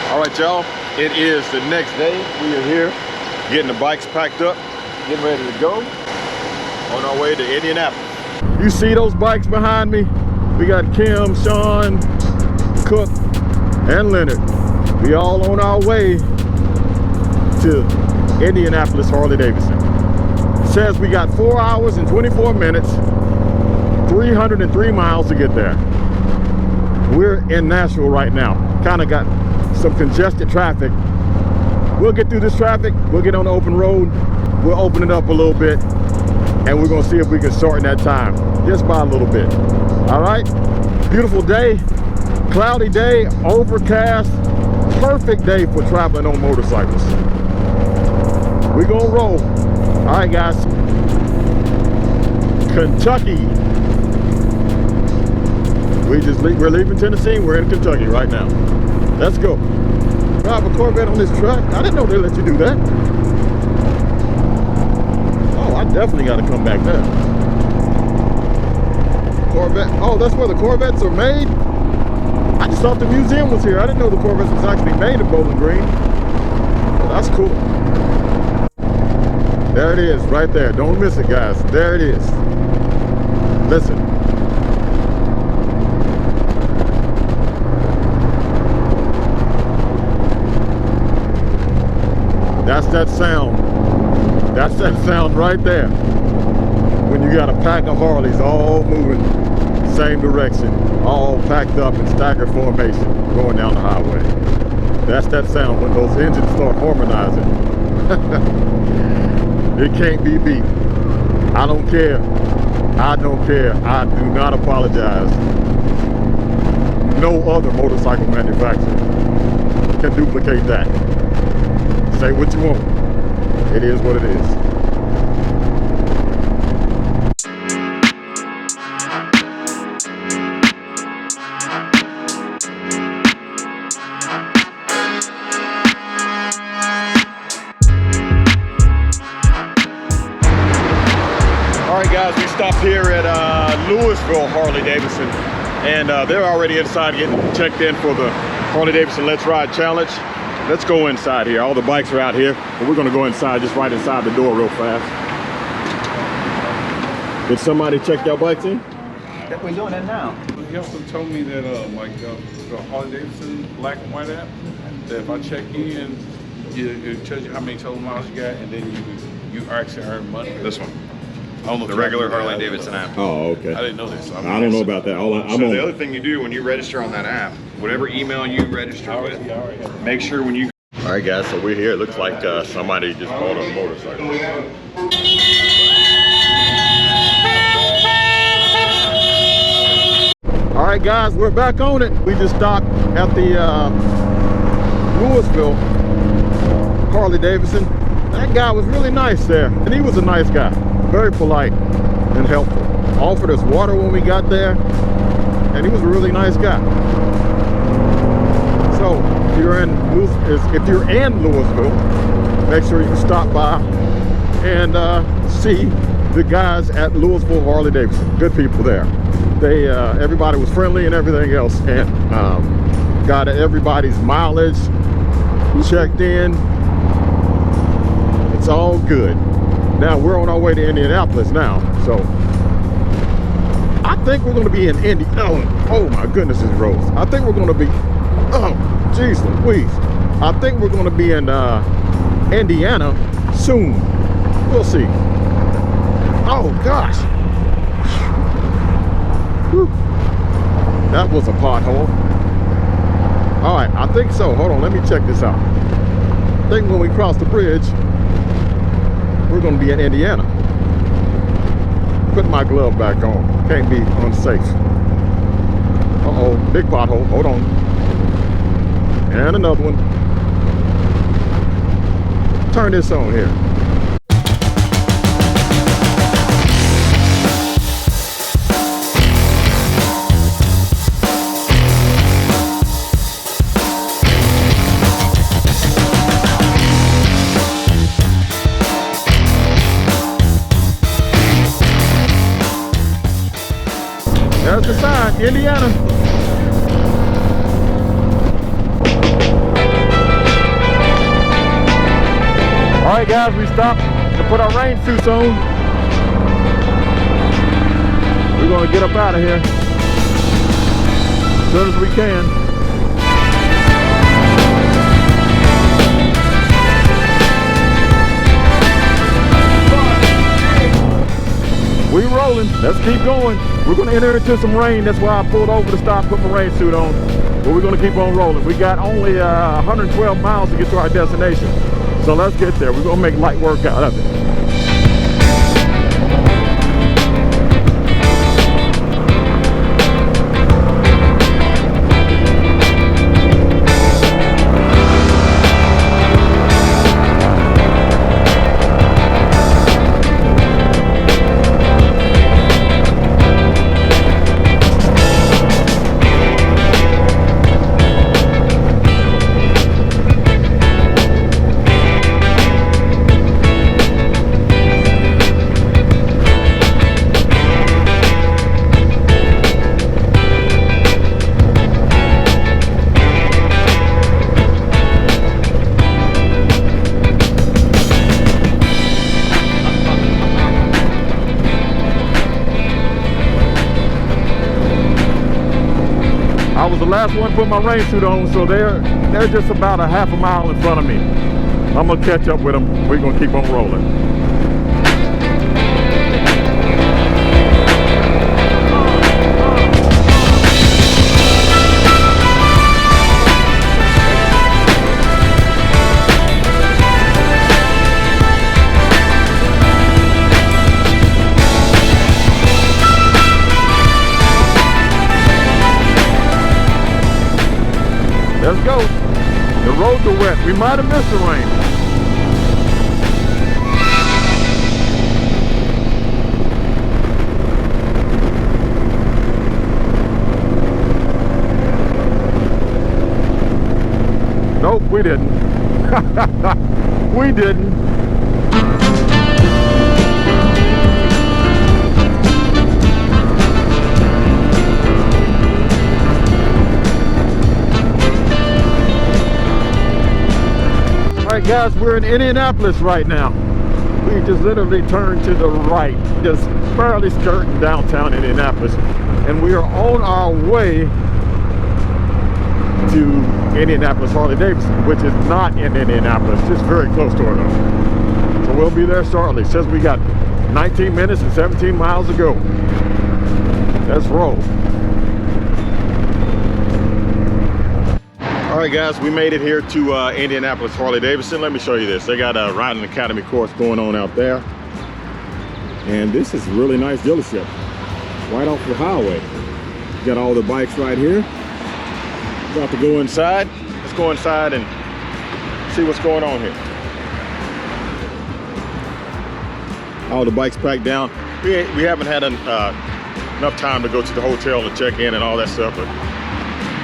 All right, y'all, it is the next day. We are here getting the bikes packed up, getting ready to go on our way to Indianapolis. You see those bikes behind me? We got Kim, Sean, Cook, and Leonard. We all on our way to Indianapolis Harley-Davidson. Says we got 4 hours and 24 minutes, 303 miles to get there. We're in Nashville right now. Kind of got some congested traffic. We'll get through this traffic. We'll get on the open road. We'll open it up a little bit, and we're gonna see if we can shorten that time just by a little bit. All right, beautiful day, cloudy day, overcast, perfect day for traveling on motorcycles. We're gonna roll. All right, guys. Kentucky. We're leaving Tennessee. We're in Kentucky right now. Let's go. Drive a Corvette on this truck? I didn't know they let you do that. Oh, I definitely got to come back there. Corvette. Oh, that's where the Corvettes are made? I just thought the museum was here. I didn't know the Corvettes was actually made in Bowling Green. Oh, that's cool. There it is, right there. Don't miss it, guys. There it is. Listen. That's that sound. That's that sound right there. When you got a pack of Harleys all moving same direction, all packed up in staggered formation, going down the highway. That's that sound when those engines start harmonizing. It can't be beat. I don't care. I don't care. I do not apologize. No other motorcycle manufacturer can duplicate that. Say what you want. It is what it is. All right, guys, we stopped here at Louisville HarleyDavidson, and they're already inside getting checked in for the Harley-Davidson Let's Ride Challenge. Let's go inside here. All the bikes are out here, but we're gonna go inside, just right inside the door real fast. Did somebody check your bikes in? We're doing that now. He also told me that the Harley-Davidson black and white app, that if I check in, it tells you how many total miles you got, and then you actually earn money. This one. On The regular Harley-Davidson app. Oh, okay. I didn't know this. I don't know about that. The other thing you do when you register on that app, whatever email you register with, make sure when you... All right, guys, so we're here. It looks like somebody just bought a motorcycle. All right, guys, we're back on it. We just stopped at the Louisville Harley-Davidson. That guy was really nice there, and he was a nice guy. Very polite and helpful. Offered us water when we got there, and he was a really nice guy. So if you're in Louisville, make sure you stop by and see the guys at Louisville Harley-Davidson. Good people there. They everybody was friendly and everything else, and got everybody's mileage checked in. It's all good. Now we're on our way to Indianapolis now, so I think we're going to be in Indy. Oh my goodness, this roads. I think we're going to be. Oh, jeez Louise. I think we're going to be in Indiana soon. We'll see. Oh gosh. Whew. That was a pothole. All right, I think so. Hold on, let me check this out. I think when we cross the bridge, we're going to be in Indiana. Put my glove back on. Can't be unsafe. Uh-oh, big pothole. Hold on. And another one. Turn this on here. There's the sign, Indiana. right, guys, we stopped to put our rain suits on. We're gonna get up out of here as soon as we can. We rolling. Let's keep going. We're gonna enter into some rain. That's why I pulled over to stop, put my rain suit on. But we're gonna keep on rolling. We got only 112 miles to get to our destination. So let's get there. We're gonna make light work out of it. I was the last one to put my rain suit on, so they're just about a half a mile in front of me. I'm gonna catch up with them. We're gonna keep on rolling. Let's go. The roads are wet. We might have missed the rain. Nope, we didn't. We didn't. Alright guys, we're in Indianapolis right now. We just literally turned to the right, just barely skirting downtown Indianapolis. And we are on our way to Indianapolis HarleyDavidson, which is not in Indianapolis, just very close to it though. So we'll be there shortly. It says we got 19 minutes and 17 miles to go. Let's roll. All right, guys, we made it here to Indianapolis HarleyDavidson. Let me show you this. They got a riding academy course going on out there. And this is a really nice dealership. Right off the highway. Got all the bikes right here. About to go inside. Let's go inside and see what's going on here. All the bikes packed down. We haven't had enough time to go to the hotel and check in and all that stuff, but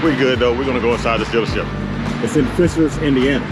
we're good though. We're gonna go inside this dealership. It's in Fishers, Indiana.